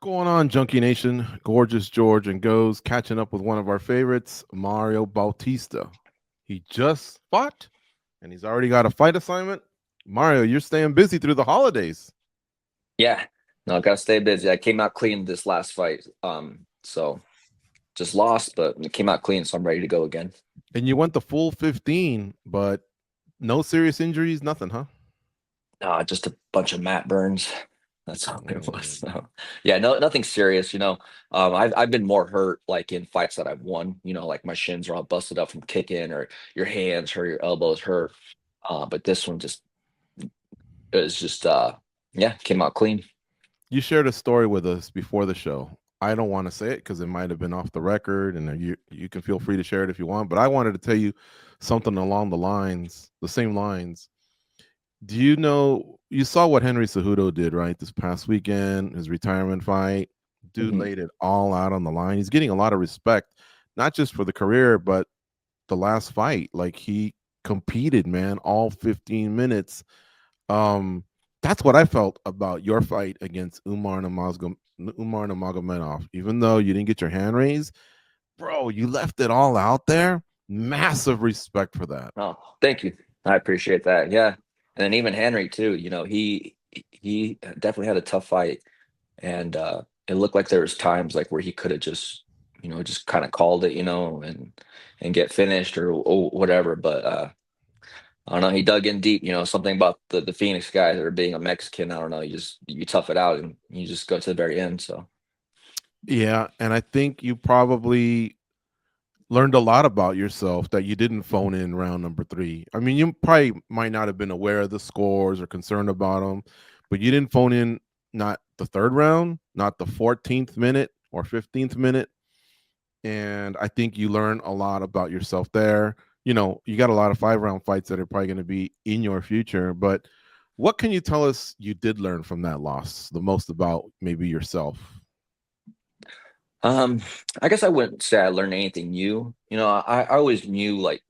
What's going on, Junkie Nation? Gorgeous George and Goes catching up with one of our favorites, Mario Bautista. He just fought and he's already got a fight assignment. Mario, you're staying busy through the holidays. Yeah, no, I gotta stay busy. I came out clean this last fight. So just lost, but it came out clean, so I'm ready to go again. And you went the full 15, but no serious injuries, nothing, huh? Just a bunch of mat burns. That's all it was. Mm. So yeah, no, nothing serious. I've been more hurt like in fights that I've won. Like my shins are all busted up from kicking, or your hands hurt, your elbows hurt. But this one just it was just yeah, came out clean. You shared a story with us before the show. I don't want to say it because it might have been off the record, and you can feel free to share it if you want. But I wanted to tell you something along the same lines. Do you know you saw what Henry Cejudo did, right? This past weekend, his retirement fight. Dude Mhm. laid it all out on the line. He's getting a lot of respect, not just for the career, but the last fight. Like he competed, man, all 15 minutes. Um, that's what I felt about your fight against Umar Nurmagomedov. Even though you didn't get your hand raised, bro, you left it all out there. Massive respect for that. Oh, thank you. I appreciate that. Yeah, and then even Henry too. He definitely had a tough fight, and it looked like there was times like where he could have just just kind of called it, and get finished or whatever. But I don't know. He dug in deep. Something about the Phoenix guys or being a Mexican. I don't know. You tough it out and you just go to the very end. So Yeah, and I think you probably learned a lot about yourself that you didn't phone in round number 3. I mean, you probably might not have been aware of the scores or concerned about them, but you didn't phone in not the third round, not the 14th minute or 15th minute. And I think you learn a lot about yourself there. You got a lot of 5-round fights that are probably going to be in your future, but what can you tell us you did learn from that loss the most about maybe yourself? Um, I guess I wouldn't say I learned anything new. I always knew like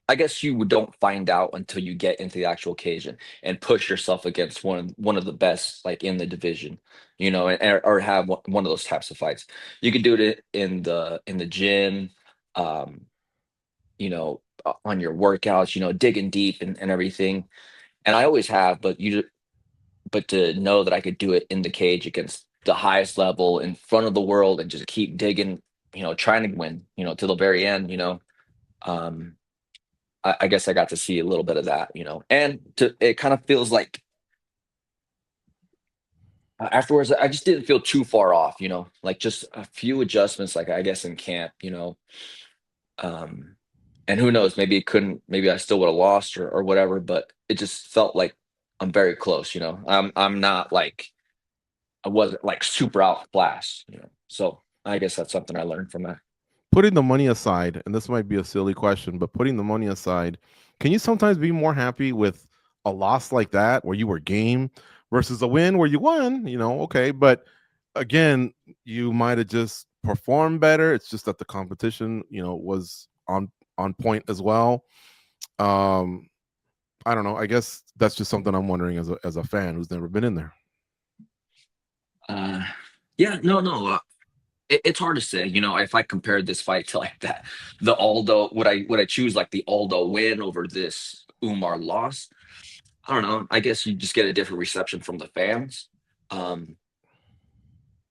I guess don't find out until you get into the actual occasion and push yourself against one of the best like in the division, or have one of those types of fights. You could do it in the gym, um, on your workouts, digging deep and everything. And I always have, but to know that I could do it in the cage against the highest level in front of the world and just keep digging, trying to win, to the very end, um, I guess I got to see a little bit of that, and it kind of feels like afterwards, I just didn't feel too far off, like just a few adjustments, like I guess in camp, um, and who knows, maybe it couldn't, maybe I still would have lost or whatever, but it just felt like I'm very close, I'm not like I wasn't like super outclassed, So I guess that's something I learned from that. Putting the money aside, and this might be a silly question, but putting the money aside, can you sometimes be more happy with a loss like that where you were game versus a win where you won? Okay, but again, you might have just performed better. It's just that the competition, was on point as well. Um, I don't know. I guess that's just something I'm wondering as a fan who's never been in there. Uh, yeah, no, no. It's hard to say, if I compared this fight to like that, the Aldo, would I choose like the Aldo win over this Umar loss? I don't know. I guess you just get a different reception from the fans. Um,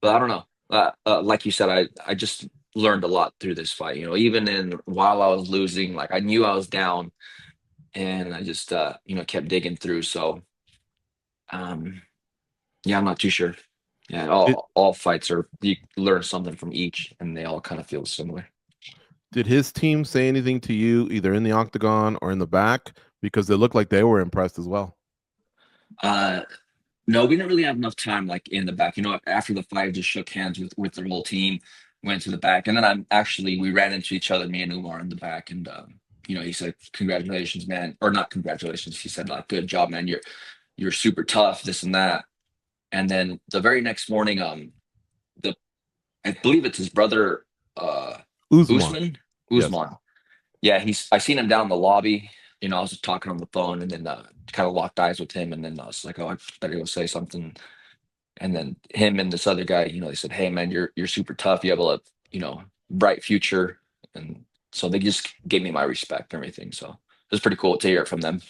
but I don't know. Like you said, I just learned a lot through this fight. Even in while I was losing, like I knew I was down, and I just kept digging through. So um, yeah, I'm not too sure. Yeah, Did all fights are you learn something from each, and they all kind of feel similar. did his team say anything to you either in the octagon or in the back because they looked like they were impressed as well? Uh, no, we didn't really have enough time like in the back. After the fight, I just shook hands with the whole team, went to the back, and then we ran into each other, me and Umar in the back, and he said, "Congratulations, man," or not congratulations. He said, like, "Good job, man. You're super tough, this and that." And then the very next morning, the I believe it's his brother, uh, Uzman, Usman, yes. Usman. Yeah, I seen him down in the lobby. I was just talking on the phone, and then kind of locked eyes with him, and then I was like, "Oh, I better go say something." And then him and this other guy, they said, "Hey man, you're super tough. You have a bright future." And so they just gave me my respect and everything. So it was pretty cool to hear it from them.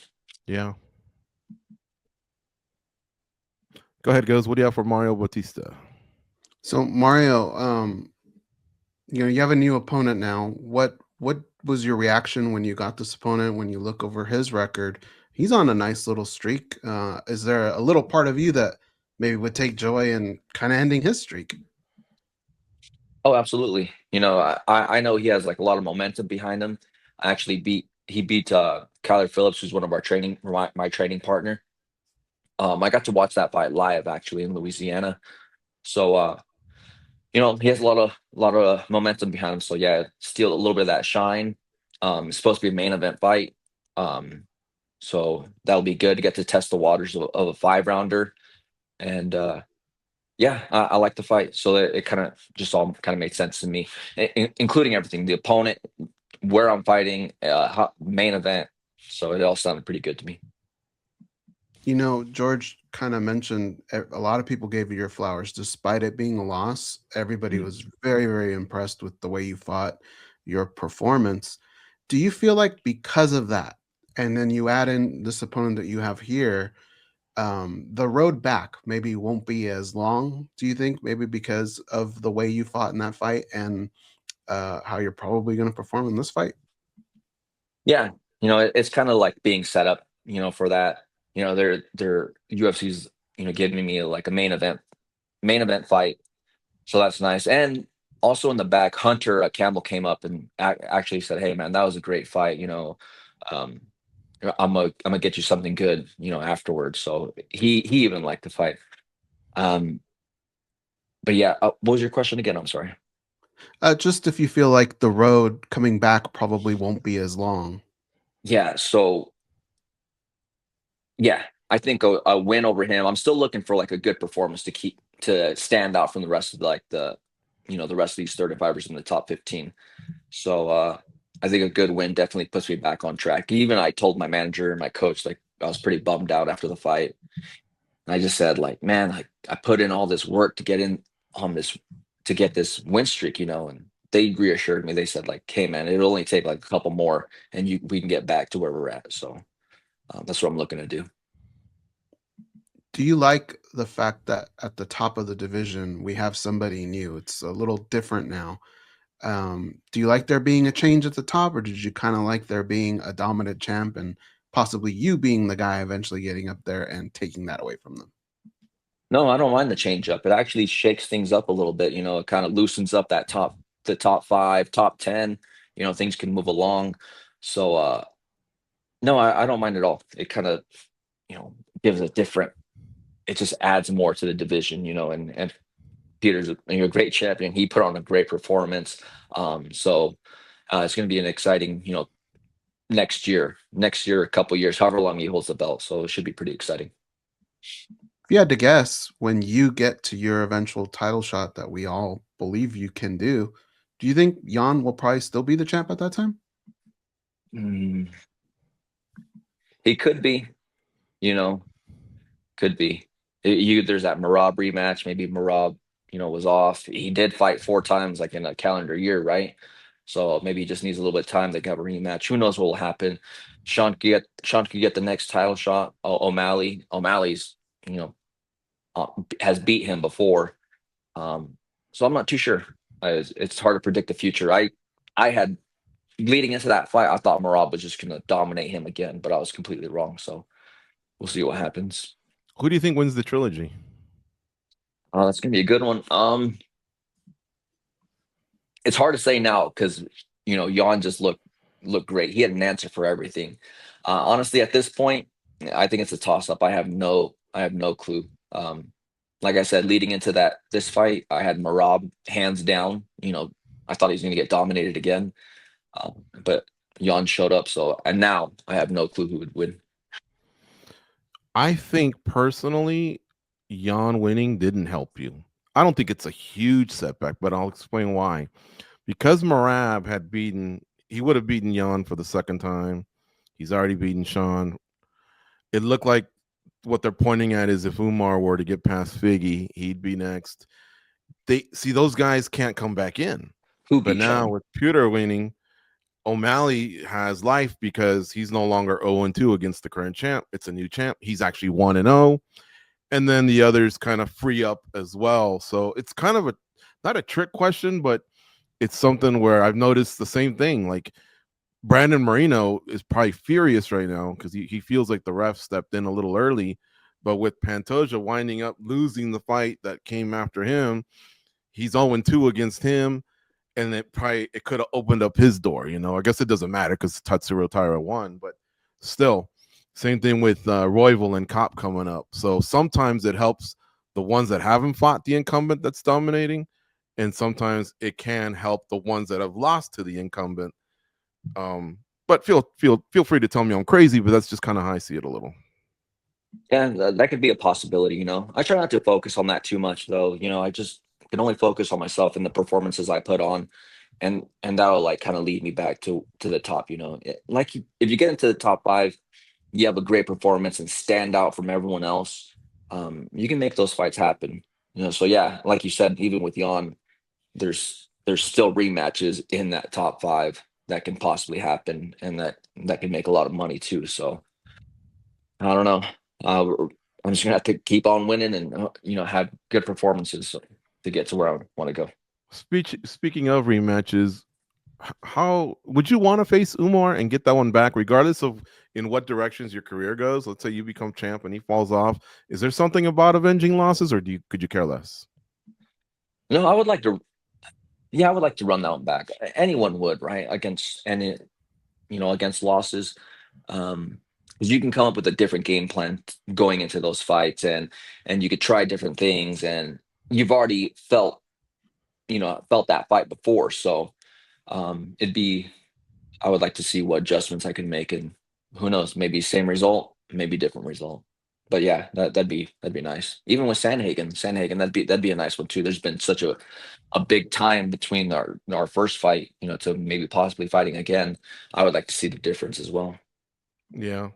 Yeah. Go ahead, Goes. What do you have for Mario Bautista? So Mario, you have a new opponent now. What was your reaction when you got this opponent? When you look over his record, he's on a nice little streak. Is there a little part of you that maybe would take joy in kind of ending his streak? Oh, absolutely. I know he has like a lot of momentum behind him. He beat Kyler Phillips, who's one of my training partner. I got to watch that fight live actually in Louisiana. So he has a lot of momentum behind him. So yeah, steal a little bit of that shine. It's supposed to be a main event fight. Um, so that'll be good to get to test the waters of a 5 rounder. And yeah, I like the fight. So it kind of just all kind of made sense to me, including everything, the opponent, where I'm fighting, main event. So it all sounded pretty good to me. George kind of mentioned a lot of people gave you your flowers despite it being a loss. Everybody Mm. was very, very impressed with the way you fought, your performance. Do you feel like because of that, and then you add in this opponent that you have here, the road back maybe won't be as long? Do you think maybe because of the way you fought in that fight and how you're probably going to perform in this fight? Yeah, it's kind of like being set up, for that. They're UFC's, giving me like a main event fight. So that's nice. And also in the back, Hunter Campbell came up and actually said, "Hey man, that was a great fight. Um, I'm gonna get you something good, afterwards." So he even liked the fight. Um, but yeah, what was your question again? I'm sorry. Just if you feel like the road coming back probably won't be as long. Yeah. So yeah, I think a win over him. I'm still looking for like a good performance to stand out from the rest of the rest of these 35ers in the top 15. So I think a good win definitely puts me back on track. Even I told my manager and my coach like I was pretty bummed out after the fight. And I just said like, man, like I put in all this work to get in on this to get this win streak, and they reassured me. They said like, hey man, it'll only take like a couple more, and we can get back to where we're at. So that's what I'm looking to do. Do you like the fact that at the top of the division we have somebody new? It's a little different now. Do you like there being a change at the top, or did you kind of like there being a dominant champ and possibly you being the guy eventually getting up there and taking that away from them? No, I don't mind the change up. It actually shakes things up a little bit. It kind of loosens up the top five, top 10. Things can move along. So no, I don't mind at all. It kind of, you know, gives a different, it just adds more to the division, and Peter's a great champion. He put on a great performance. So it's going to be an exciting, next year, a couple years, however long he holds the belt. So it should be pretty exciting. If you had to guess, when you get to your eventual title shot that we all believe you can do you think Jan will probably still be the champ at that time? Mm, he could be, you know, could be. There's that Marab rematch. Maybe Marab, was off. He did fight 4 times, like in a calendar year, right? So maybe he just needs a little bit of time to have a rematch. Who knows what will happen? Sean could get the next title shot. O'Malley's, you know, has beat him before. So I'm not too sure. It's hard to predict the future. I had leading into that fight, I thought Marab was just going to dominate him again, but I was completely wrong. So we'll see what happens. Who do you think wins the trilogy? That's gonna be a good one. It's hard to say now because Jan just looked great. He had an answer for everything. Honestly, at this point, I think it's a toss up. I have no clue. Like I said, leading into this fight, I had Marab hands down. I thought he was gonna get dominated again, but Jan showed up. So and now I have no clue who would win. I think personally, Jan winning didn't help you. I don't think it's a huge setback, but I'll explain why. Because Marab he would have beaten Jan for the second time. He's already beaten Sean. It looked like what they're pointing at is if Umar were to get past Figgy, he'd be next. They see those guys can't come back in. Who But beat now Sean? with Pewter winning, O'Malley has life because he's no longer 0-2 against the current champ. It's a new champ. He's actually 1-0. And then the others kind of free up as well. So it's kind of not a trick question, but it's something where I've noticed the same thing. Like Brandon Moreno is probably furious right now because he feels like the ref stepped in a little early. But with Pantoja winding up losing the fight that came after him, he's 0-2 against him. And it could have opened up his door. I guess it doesn't matter because Tatsuro Taira won, but still, same thing with Royval and Kopp coming up. So sometimes it helps the ones that haven't fought the incumbent that's dominating, and sometimes it can help the ones that have lost to the incumbent. But feel free to tell me I'm crazy, but that's just kind of how I see it a little. Yeah, that could be a possibility. I try not to focus on that too much, though. I just can only focus on myself and the performances I put on, and that'll like kind of lead me back to the top. If you get into the top five, you have a great performance and stand out from everyone else. You can make those fights happen. So yeah, like you said, even with Jan, there's still rematches in that top five that can possibly happen, and that can make a lot of money too. So I don't know. I'm just gonna have to keep on winning and have good performances to get to where I want to go. Speaking of rematches, how would you want to face Umar and get that one back, regardless of in what directions your career goes? Let's say you become champ and he falls off. Is there something about avenging losses, or could you care less? No, I would like to. Yeah, I would like to run that one back. Anyone would, right? Against losses, because you can come up with a different game plan going into those fights, and you could try different things, and you've already felt that fight before, so it'd be. I would like to see what adjustments I can make, and who knows, maybe same result, maybe different result. But yeah, that'd be nice. Even with Sandhagen, that'd be a nice one too. There's been such a big time between our first fight, to maybe possibly fighting again. I would like to see the difference as well. Yeah,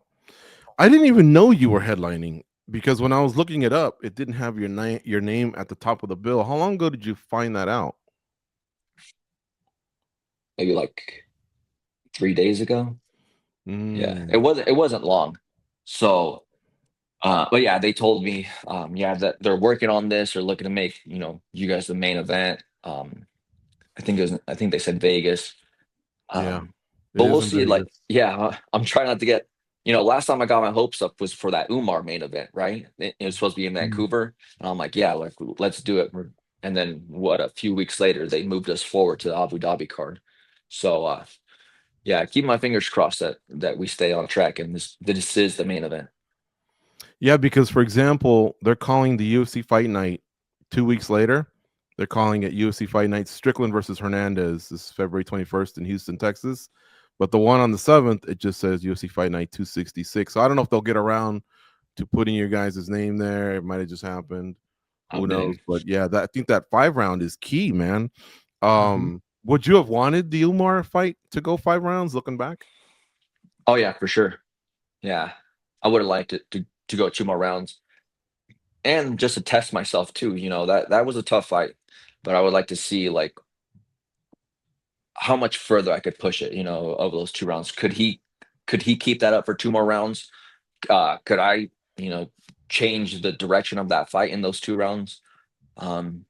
I didn't even know you were headlining because when I was looking it up, it didn't have your name at the top of the bill. How long ago did you find that out? Maybe like 3 days ago. Yeah, it Mm, wasn't it wasn't long. So, but yeah, they told me, yeah, that they're working on this. They're looking to make you guys the main event. I think they said Vegas. yeah, Um, it but is we'll in see. Like, Vegas. yeah, I'm trying not to get. Last time I got my hopes up was for that Umar main event, right? It was supposed to be in Vancouver, and I'm like, yeah, like let's do it. And then a few weeks later, they moved us forward to the Abu Dhabi card. So, yeah, keep my fingers crossed that we stay on track and this is the main event. Yeah, because for example, they're calling the UFC Fight Night 2 weeks later. They're calling it UFC Fight Night Strickland versus Hernandez this February 21st in Houston, Texas. But the one on the 7th, it just says UFC Fight Night 266. So I don't know if they'll get around to putting your guys' name there. It might have just happened. How Who knows? big? But yeah, I think that 5 round is key, man. Mhm. Would you have wanted the Umar fight to go 5 rounds looking back? Oh yeah, for sure. Yeah, I would have liked it to go 2 more rounds and just to test myself too. That was a tough fight, but I would like to see like how much further I could push it. Over those 2 rounds, could he keep that up for 2 more rounds? Could I, you know, change the direction of that fight in those 2 rounds? Um,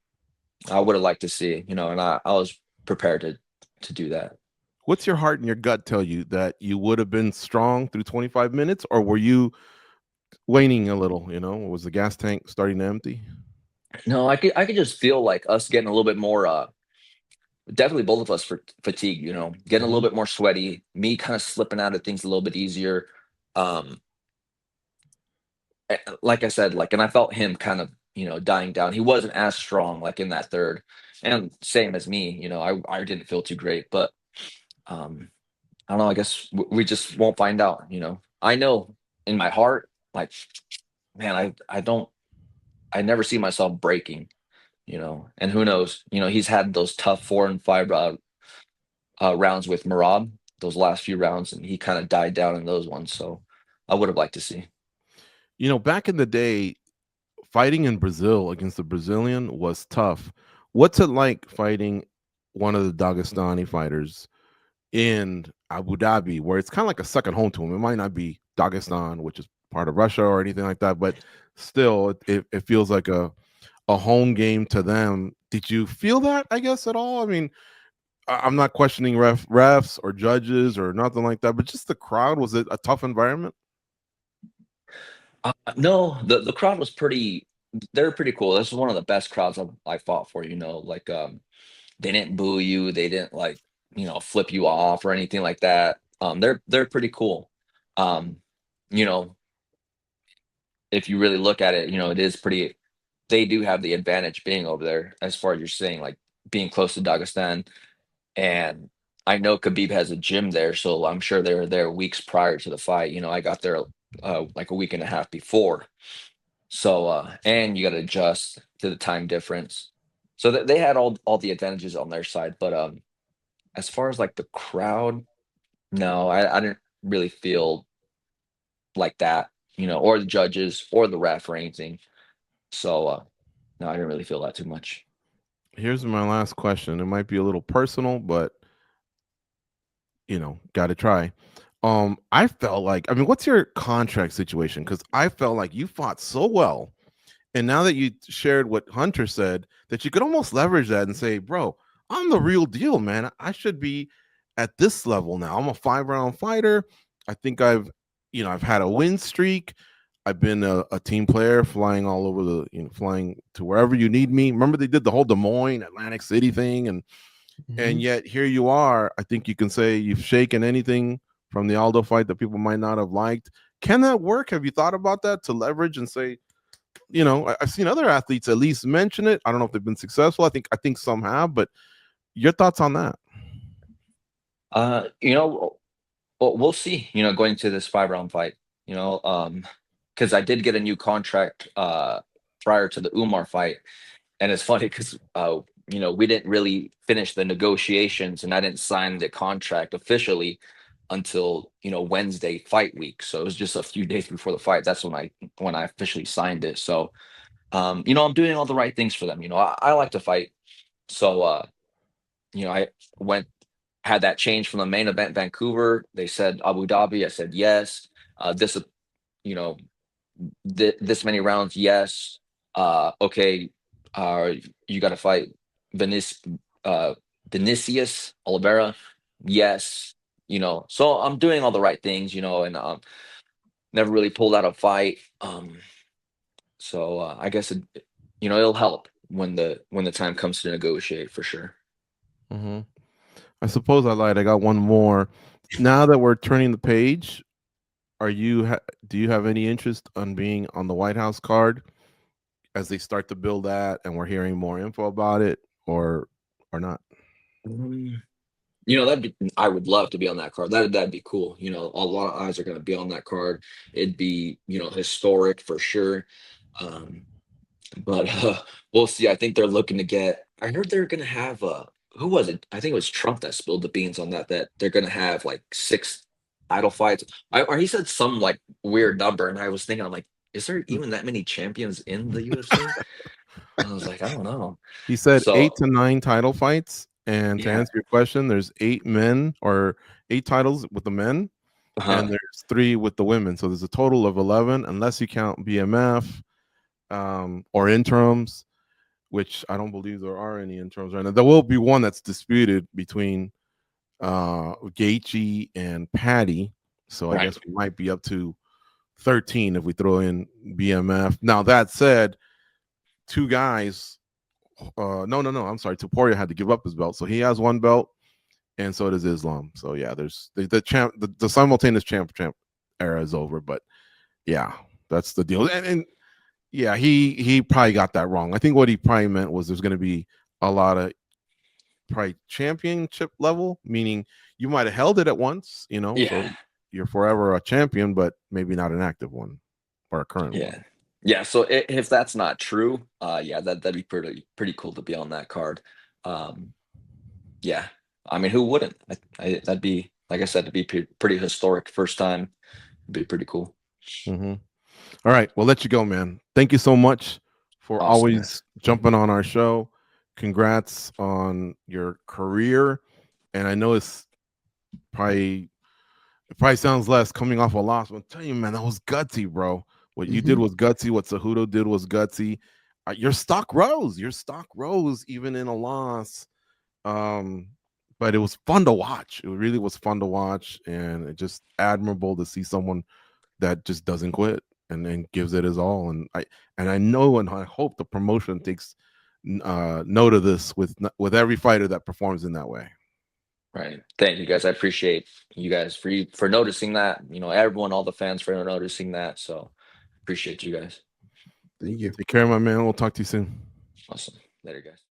I would have liked to see, and I was prepared to do that. What's your heart and your gut tell you that you would have been strong through 25 minutes, or were you waning a little? Was the gas tank starting to empty? No, I could just feel like us getting a little bit more. Definitely both of us for fatigue. Getting a little Hmm. bit more sweaty. Me kind of slipping out of things a little bit easier. Um, like I said, like, and I felt him kind of dying down. He wasn't as strong like in that third, and same as me. I didn't feel too great, but um, I don't know. I guess we just won't find out. I know in my heart, like, man, I don't. I never see myself breaking. And who knows? He's had those tough 4 and 5 rounds with Marab, those last few rounds, and he kind of died down in those ones. So I would have liked to see. Back in the day, fighting in Brazil against the Brazilian was tough. What's it like fighting one of the Dagestani fighters in Abu Dhabi, where it's kind of like a second home to him? It might not be Dagestan, which is part of Russia or anything like that, but still, it feels like a home game to them. Did you feel that, I guess, at all? I mean, I'm not questioning refs or judges or nothing like that, but just the crowd. Was it a tough environment? No, the crowd was pretty. They're pretty cool. This is one of the best crowds I fought for. Like they didn't boo you. They didn't like flip you off or anything like that. They're pretty cool. Um, you know, if you really look at it, it is pretty. They do have the advantage being over there, as far as you're saying, like being close to Dagestan. And I know Khabib has a gym there, so I'm sure they were there weeks prior to the fight. I got there like a week and a half before. So and you got to adjust to the time difference. So they had all the advantages on their side, but as far as like the crowd, no, I didn't really feel like that, or the judges or the ref or anything. So no, I didn't really feel that too much. Here's my last question. It might be a little personal, but got to try. I felt like, I mean, what's your contract situation? Because I felt like you fought so well, and now that you shared what Hunter said, that you could almost leverage that and say, "Bro, I'm the real deal, man. I should be at this level now. I'm a 5 round fighter. I think I've had a win streak. I've been a team player, flying all over flying to wherever you need me. Remember they did the whole Des Moines, Atlantic City thing, and yet here you are. I think you can say you've shaken anything from the Aldo fight that people might not have liked. Can that work? Have you thought about that to leverage and say, I've seen other athletes at least mention it. I don't know if they've been successful. I think some have, but your thoughts on that? You know, well, we'll see. Going to this 5 round fight. Because I did get a new contract prior to the Umar fight, and it's funny because we didn't really finish the negotiations, and I didn't sign the contract officially until Wednesday fight week. So it was just a few days before the fight. That's when I officially signed it. So I'm doing all the right things for them. I like to fight. So I went had that change from the main event Vancouver. They said Abu Dhabi. I said yes. This you know this many rounds, yes. Okay, you got to fight Vinic- uh, Vinicius Oliveira, yes. So I'm doing all the right things, and never really pulled out a fight. So I guess it'll help when the time comes to negotiate for sure. Hmm. I suppose I lied. I got one more. Now that we're turning the page, do you have any interest on being on the White House card as they start to build that, and we're hearing more info about it, or not? Um, I would love to be on that card. That'd be cool. A lot of eyes are going to be on that card. It'd be historic for sure. Um, but we'll see. I think they're looking to get. I heard they're going to have who was it? I think it was Trump that spilled the beans on that. That they're going to have like 6 title fights. Or he said some like weird number, and I was thinking, I'm like, is there even that many champions in the UFC? I was like, I don't know. He said So 8 to 9 title fights. And to yeah, answer your question, there's 8 men or 8 titles with the men, and uh-huh. there's 3 with the women. So there's a total of 11, unless you count BMF or interims, which I don't believe there are any interims right now. There will be one that's disputed between Gaethje and Patty. So I Right. guess we might be up to 13 if we throw in BMF. Now that said, 2 guys. No. I'm sorry. Tuporia had to give up his belt, so he has 1 belt, and so does Islam. So yeah, there's the champ. The simultaneous champ era is over, but yeah, that's the deal. And yeah, he probably got that wrong. I think what he probably meant was there's going to be a lot of probably championship level, meaning you might have held it at once, so Yeah. you're forever a champion, but maybe not an active one or a current one. Yeah. Yeah, so if that's not true, yeah, that'd be pretty cool to be on that card. Um, yeah, I mean, who wouldn't? That'd be, like I said, to be pretty historic first time. Be pretty cool. Hmm. All right, we'll let you go, man. Thank you so much for Awesome, always jumping on our show. Congrats on your career. And I know it probably sounds less coming off a loss, but I'm telling you, man, that was gutsy, bro. What you did was gutsy. What Cejudo did was gutsy. Your stock rose. Your stock rose even in a loss. But it was fun to watch. It really was fun to watch, and it just admirable to see someone that just doesn't quit and gives it his all. And I know and I hope the promotion takes note of this with every fighter that performs in that way. Right. Thank you guys. I appreciate you guys for noticing that. Everyone, all the fans for noticing that. So appreciate you guys. Thank you. Take care, my man. We'll talk to you soon. Awesome. Later, guys.